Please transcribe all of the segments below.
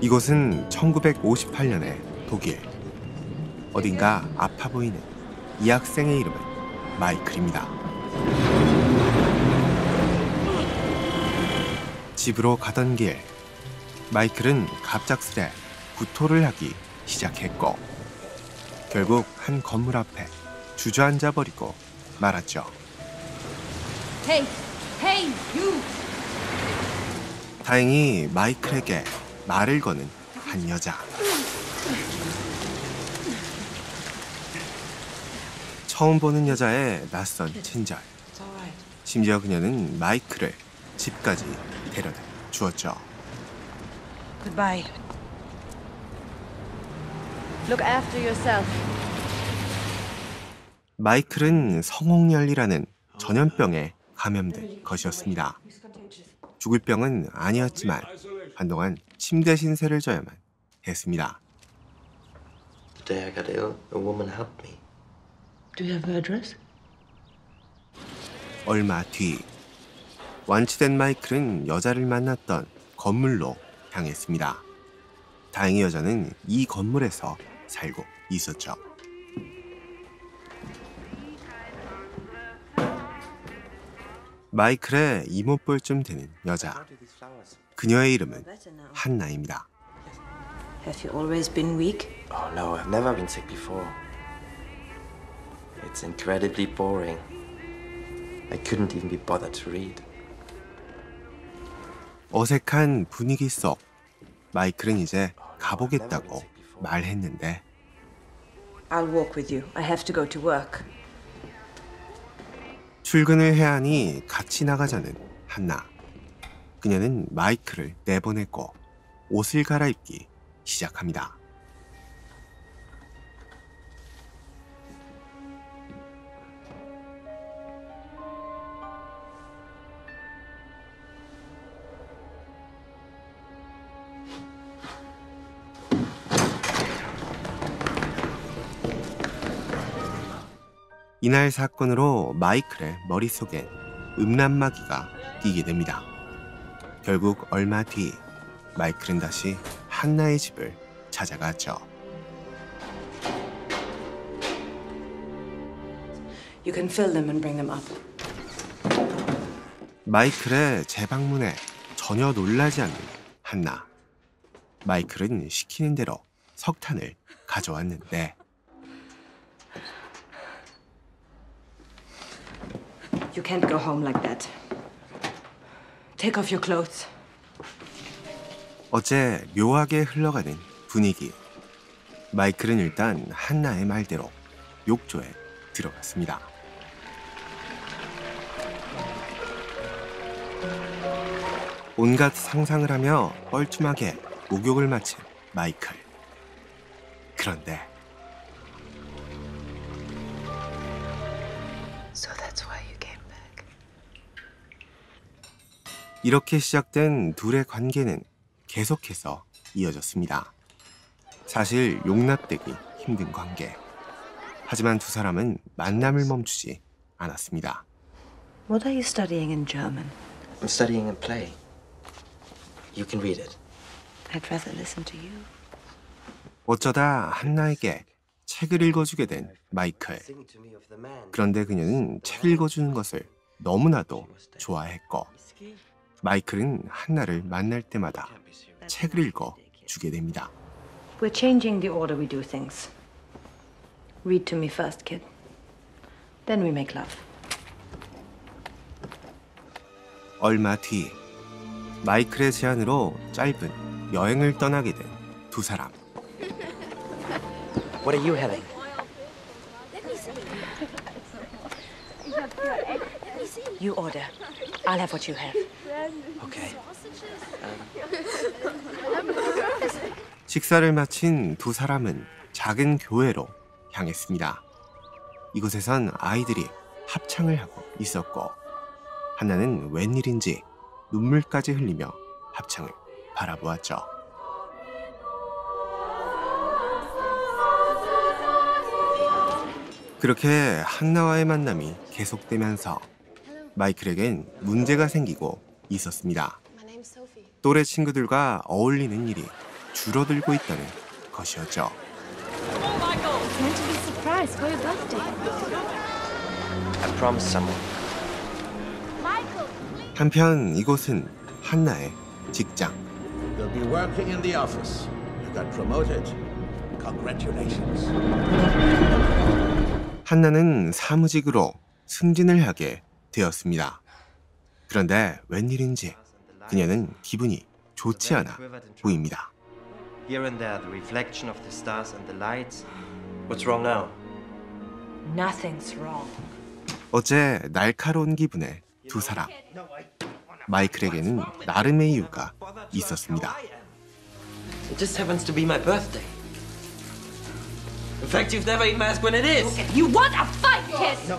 이곳은 1958년의 독일. 어딘가 아파 보이는 이 학생의 이름은 마이클입니다. 집으로 가던 길, 마이클은 갑작스레 구토를 하기 시작했고 결국 한 건물 앞에 주저앉아 버리고 말았죠. Hey, hey, you! 다행히 마이클에게 말을 거는 한 여자. 처음 보는 여자의 낯선 친절. 심지어 그녀는 마이클을 집까지 데려다 주었죠. Goodbye. Look after yourself. 마이클은 성홍열이라는 전염병에 감염된 것이었습니다. 죽을 병은 아니었지만 한동안 침대 신세를 져야만 했습니다. The day I got ill, a woman helped me. Do you have her address? 얼마 뒤 완치된 마이클은 여자를 만났던 건물로 향했습니다. 다행히 여자는 이 건물에서 살고 있었죠. 마이클의 이모뻘쯤 되는 여자. 그녀의 이름은 한나입니다. Have you always been weak? Oh no, I've never been sick before. It's incredibly boring. I couldn't even be bothered to read. 어색한 분위기 속 마이클은 이제 가보겠다고 말했는데 I'll walk with you. I have to go to work. 출근을 해야 하니 같이 나가자는 한나. 그녀는 마이클을 내보냈고 옷을 갈아입기 시작합니다. 이날 사건으로 마이클의 머릿속엔 음란마귀가 뛰게 됩니다. 결국 얼마 뒤 마이클은 다시 한나의 집을 찾아갔죠. You can fill them and bring them up. 마이클의 재방문에 전혀 놀라지 않는 한나. 마이클은 시키는 대로 석탄을 가져왔는데 You can't go home like that. Take off your clothes. 어제 묘하게 흘러가는 분위기. 마이클은 일단 한나의 말대로 욕조에 들어갔습니다. 온갖 상상을 하며 뻘쭘하게 목욕을 마친 마이클. 그런데 So that's why you came back. 이렇게 시작된 둘의 관계는 계속해서 이어졌습니다. 사실 용납되기 힘든 관계. 하지만 두 사람은 만남을 멈추지 않았습니다. What are you studying in German? I'm studying a play. You can read it. I'd rather listen to you. 어쩌다 한나에게 책을 읽어주게 된 마이클. Sing to me of the man. 그런데 그녀는 책 읽어주는 것을 너무나도 좋아했고 마이클은 한나를 만날 때마다 책을 읽어주게 됩니다. We're changing the order we do things. Read to me first, kid. Then we make love. 얼마 뒤 마이클의 제안으로 짧은 여행을 떠나게 된 두 사람. What are you having? You order. I'll have what you have. Okay. 식사를 마친 두 사람은 작은 교회로 향했습니다. 이곳에선 아이들이 합창을 하고 있었고 한나는 웬일인지 눈물까지 흘리며 합창을 바라보았죠. 그렇게 한나와의 만남이 계속되면서 마이클에겐 문제가 생기고 있었습니다. 또래 친구들과 어울리는 일이 줄어들고 있다는 것이었죠. Meant to be surprised for your birthday. I promised someone. 한편 이곳은 한나의 직장. You'll be working in the office. You got promoted. Congratulations. 한나는 사무직으로 승진을 하게 되었습니다. 그런데 웬일인지 그녀는 기분이 좋지 않아 보입니다. Here and there, the reflection of the stars and the lights. What's wrong now? Nothing's wrong. 어제 날카로운 기분의 두 사람. 마이클에게는 나름의 이유가 있었습니다. It just happens to be my birthday. In fact, you've never even asked when it is. You want a fight, kid?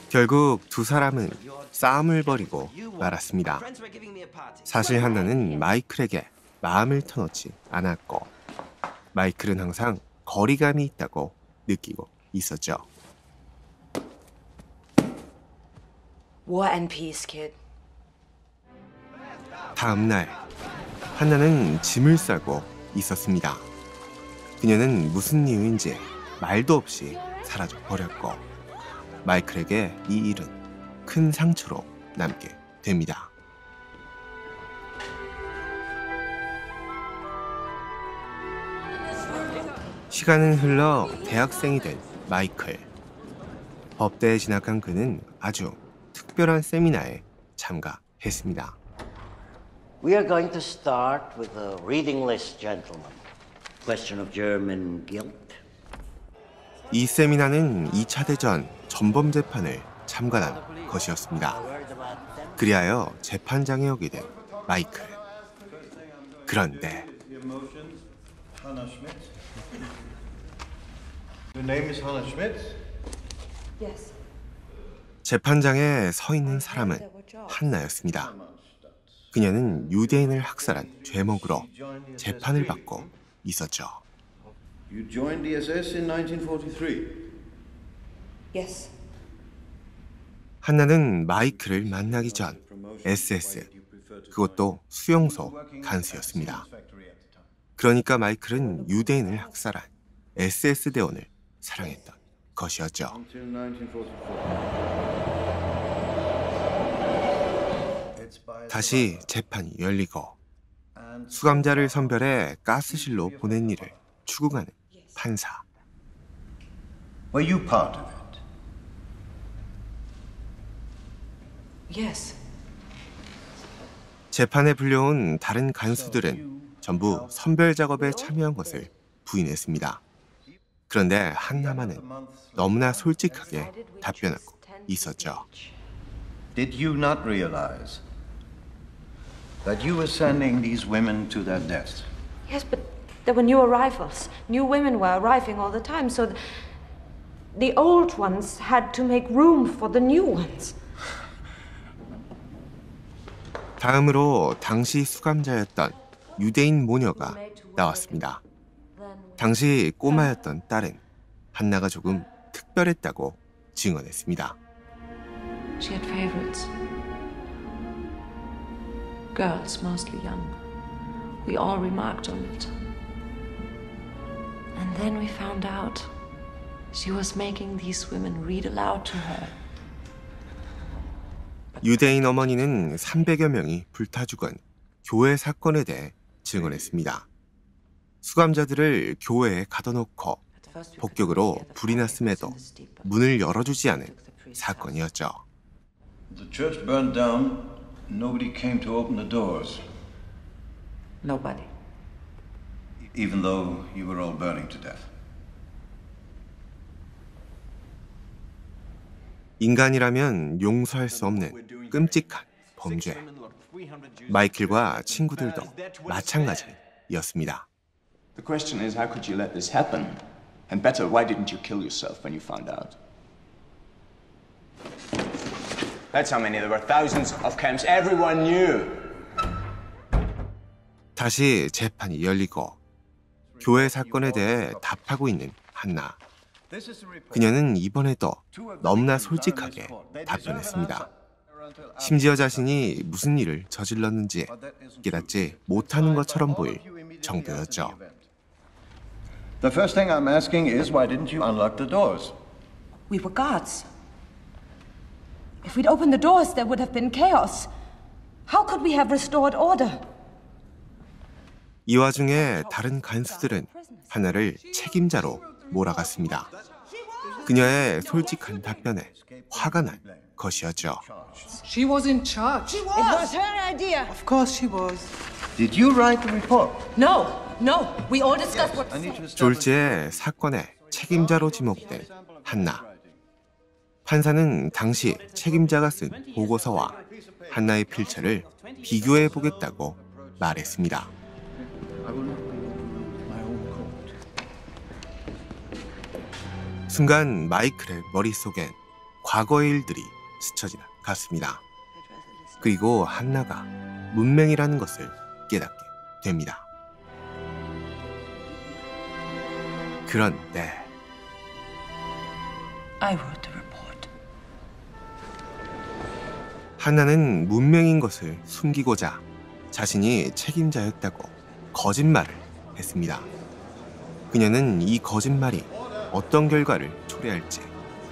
결국 두 사람은 싸움을 벌이고 말았습니다. Friends were giving me a party. 사실 한나는 마이클에게 마음을 터놓지 않았고 마이클은 항상 거리감이 있다고 느끼고 있었죠. War and peace, kid. 다음 날 한나는 짐을 싸고 있었습니다. 그녀는 무슨 이유인지 말도 없이 사라져 버렸고 마이클에게 이 일은 큰 상처로 남게 됩니다. 시간은 흘러 대학생이 된 마이클. 법대에 진학한 그는 아주 특별한 세미나에 참가했습니다. We are going to start with a reading list, gentlemen. Question of German guilt. 이 세미나는 2차 대전 전범 재판을 참관한 것이었습니다. 그리하여 재판장에 오게 된 마이클. 그런데 Hannah Schmidt. Your name is Hannah Schmidt? Yes. 재판장에 서 있는 사람은 한나였습니다. 그녀는 유대인을 학살한 죄목으로 재판을 받고 있었죠. You joined the SS in 1943. Yes. 한나는 마이클을 만나기 전 SS, 그것도 수용소 간수였습니다. 그러니까 마이클은 유대인을 학살한 SS 대원을 사랑했던 것이었죠. Until 1944. 다시 재판이 열리고 수감자를 선별해 가스실로 보낸 일을 추궁하는 판사. Were you part of it? Yes. 재판에 불려온 다른 간수들은 전부 선별 작업에 참여한 것을 부인했습니다. 그런데 한나만은 너무나 솔직하게 답변하고 있었죠. Did you not realize that you were sending these women to their death? Yes, but there were new arrivals. New women were arriving all the time, so the old ones had to make room for the new ones. 다음으로 당시 수감자였던 유대인 모녀가 나왔습니다. 당시 꼬마였던 딸은 한나가 조금 특별했다고 증언했습니다. She had favorites. Girls, mostly young. We all remarked on it. And then we found out she was making these women read aloud to her. 유대인 어머니는 300여 명이 불타 죽은 교회 사건에 대해 증언했습니다. 수감자들을 교회에 가둬놓고 폭격으로 불이 났음에도 문을 열어주지 않은 사건이었죠. The church burned down. Nobody came to open the doors, Nobody. even though you were all burning to death. 인간이라면 용서할 수 없는 끔찍한 범죄. 마이클과 친구들도 마찬가지였습니다. The question is, how could you let this happen? And better, why didn't you kill yourself when you found out? That's how many there were. Thousands of camps. Everyone knew. 다시 재판이 열리고 교회 사건에 대해 답하고 있는 한나. 그녀는 이번에도 너무나 솔직하게 답변했습니다. 심지어 자신이 무슨 일을 저질렀는지 깨닫지 못하는 것처럼 보일 정도였죠. The first thing I'm asking is why didn't you unlock the doors? We were guards. If we'd opened the doors, there would have been chaos. How could we have restored order? 이 와중에 다른 간수들은 한나를 책임자로 몰아갔습니다. 그녀의 솔직한 답변에 화가 난 것이었죠. She was in charge. It was her idea. Of course she was. Did you write the report? No. We all discussed what. I need to establish... 졸지의 사건의 책임자로 지목된 한나. 판사는 당시 책임자가 쓴 보고서와 한나의 필체를 비교해 보겠다고 말했습니다. 순간 마이클의 머릿속엔 과거의 일들이 스쳐 지나갔습니다. 그리고 한나가 문맹이라는 것을 깨닫게 됩니다. 그런데 I wrote the report. 한나는 문맹인 것을 숨기고자 자신이 책임자였다고 거짓말을 했습니다. 그녀는 이 거짓말이 어떤 결과를 초래할지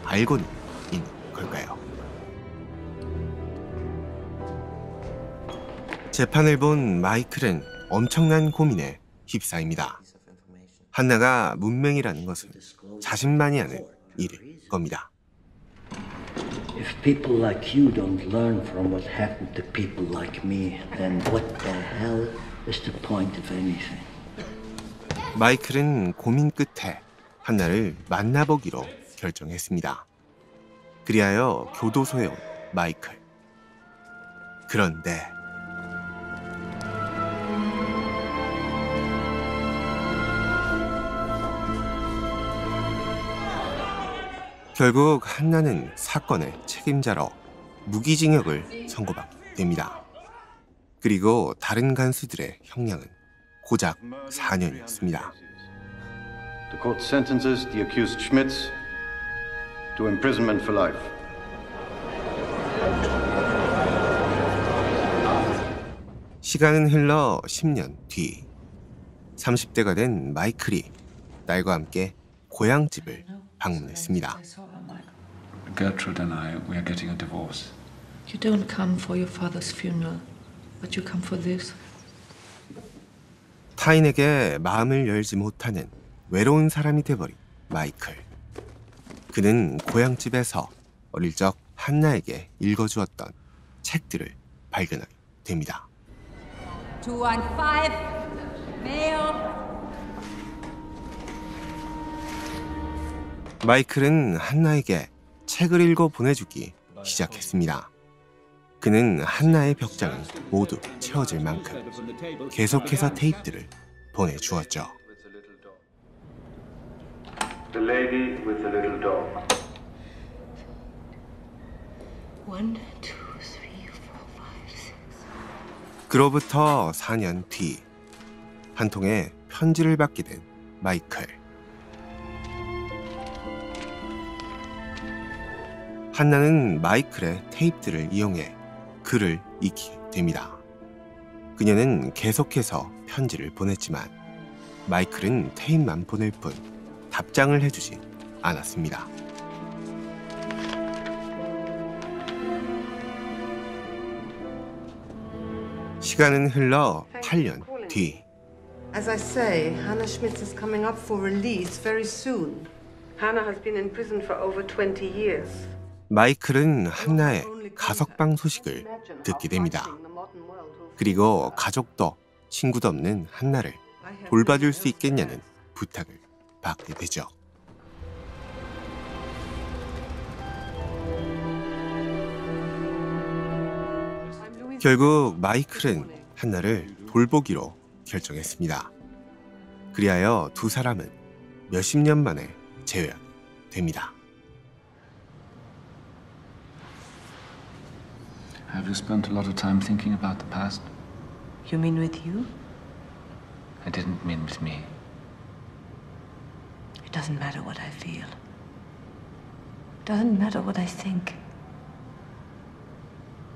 알고는 있는 걸까요? 재판을 본 마이클은 엄청난 고민에 휩싸입니다. 한나가 문맹이라는 것은 자신만이 아는 일일 겁니다. If people like you don't learn from what happened to people like me, then what the hell is the point of anything? 마이클은 고민 끝에 한나를 만나보기로 결정했습니다. 그리하여 교도소에 온 마이클. 그런데 결국 한나는 사건의 책임자로 무기징역을 선고받게 됩니다. 그리고 다른 간수들의 형량은 고작 4년이었습니다. The court sentences the accused Schmitz to imprisonment for life. 시간은 흘러 10년 뒤 30대가 된 마이클이 딸과 함께 고향집을 방문했습니다. Gertrude and I, we are getting a divorce. You don't come for your father's funeral, but you come for this. 타인에게 마음을 열지 못하는 외로운 사람이 돼버린 마이클. 그는 고향집에서 어릴 적 한나에게 읽어주었던 책들을 발견하게 됩니다. 215 male. 마이클은 한나에게 책을 읽어 보내주기 시작했습니다. 그는 한나의 벽장을 모두 채워질 만큼 계속해서 테이프들을 보내주었죠. The lady with the little dog. 1, 2, 3, 4, 5, 6. 그로부터 4년 뒤 한 통의 편지를 받게 된 마이클. 한나는 마이클의 테이프들을 이용해 글을 익히게 됩니다. 그녀는 계속해서 편지를 보냈지만 마이클은 테이프만 보낼 뿐 답장을 해주지 않았습니다. 시간은 흘러 8년 뒤. As I say, Hannah Schmitz is coming up for release very soon. Hannah has been in prison for over 20 years. 마이클은 한나의 가석방 소식을 듣게 됩니다. 그리고 가족도 친구도 없는 한나를 돌봐줄 수 있겠냐는 부탁을 받게 되죠. 결국 마이클은 한나를 돌보기로 결정했습니다. 그리하여 두 사람은 몇십 년 만에 재회하게 됩니다. Have you spent a lot of time thinking about the past? You mean with you? I didn't mean with me. It doesn't matter what I feel. It doesn't matter what I think.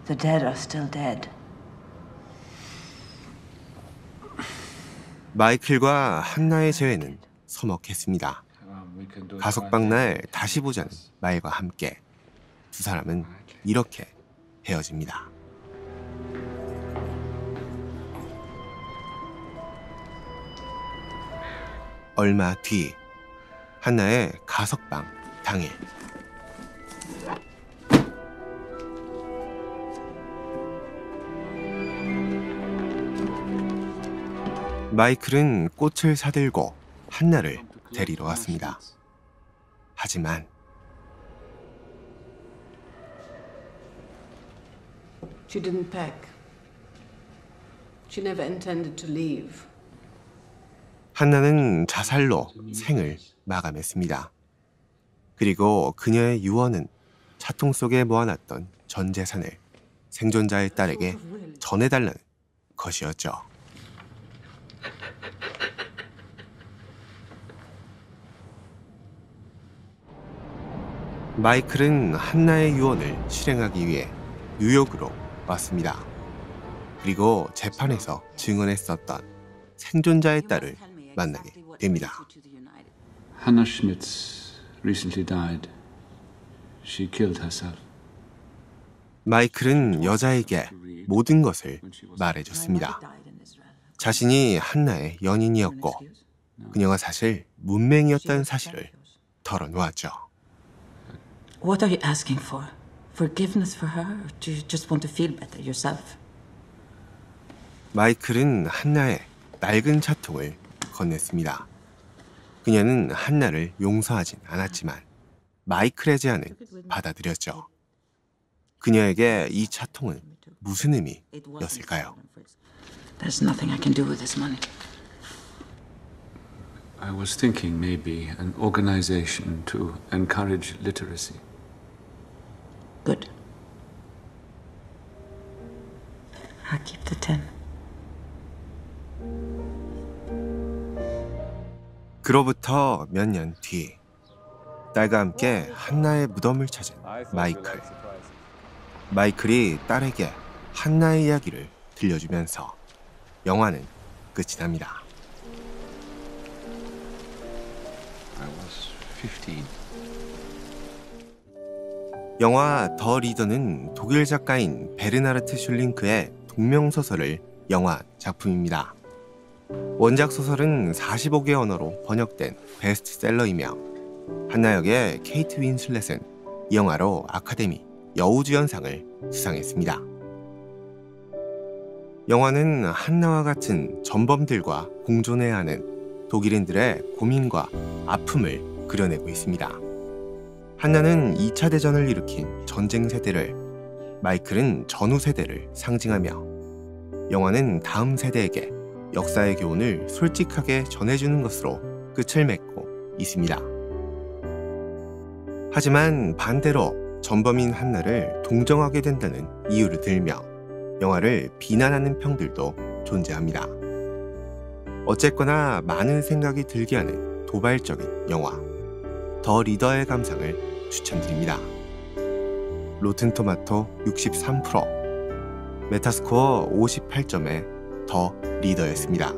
The dead are still dead. 마이클과 한나의 재회는 서먹했습니다. 가석방 날 다시 보자는 말과 함께 두 사람은 이렇게 헤어집니다. 얼마 뒤 한나의 가석방 당일. 마이클은 꽃을 사들고 한나를 데리러 왔습니다. 하지만 She didn't pack. She never intended to leave. 한나는 자살로 생을 마감했습니다. 그리고 그녀의 유언은 차통 속에 모아놨던 전 재산을 생존자의 딸에게 전해달라는 것이었죠. 마이클은 한나의 유언을 실행하기 위해 뉴욕으로 왔습니다. 그리고 재판에서 증언했었던 생존자의 딸을 만나게 됩니다. Hannah Schmitz recently died. She killed herself. 마이클은 여자에게 모든 것을 말해줬습니다. 자신이 한나의 연인이었고 그녀가 사실 문맹이었다는 사실을 털어놓았죠. What are you asking for? Forgiveness for her? Or do you just want to feel better yourself? 마이클은 한나의 낡은 차통을 건넸습니다. 그녀는 한나를 용서하진 않았지만 마이클의 제안을 받아들였죠. 그녀에게 이 차통은 무슨 의미였을까요? There's nothing I can do with this money. I was thinking maybe an organization to encourage literacy. Good. I'll keep the 10. 그로부터 몇 년 뒤 딸과 함께 한나의 무덤을 찾은 마이클. 마이클이 딸에게 한나의 이야기를 들려주면서 영화는 끝이 납니다. I was 15. 영화 더 리더는 독일 작가인 베르나르트 슐링크의 동명소설을 영화 작품입니다. 원작 소설은 45개 언어로 번역된 베스트셀러이며 한나 역의 케이트 윈슬렛은 이 영화로 아카데미 여우주연상을 수상했습니다. 영화는 한나와 같은 전범들과 공존해야 하는 독일인들의 고민과 아픔을 그려내고 있습니다. 한나는 2차 대전을 일으킨 전쟁 세대를, 마이클은 전후 세대를 상징하며 영화는 다음 세대에게 역사의 교훈을 솔직하게 전해주는 것으로 끝을 맺고 있습니다. 하지만 반대로 전범인 한나를 동정하게 된다는 이유를 들며 영화를 비난하는 평들도 존재합니다. 어쨌거나 많은 생각이 들게 하는 도발적인 영화 더 리더의 감상을 추천드립니다. 로튼토마토 63%, 메타스코어 58점의 더 리더였습니다.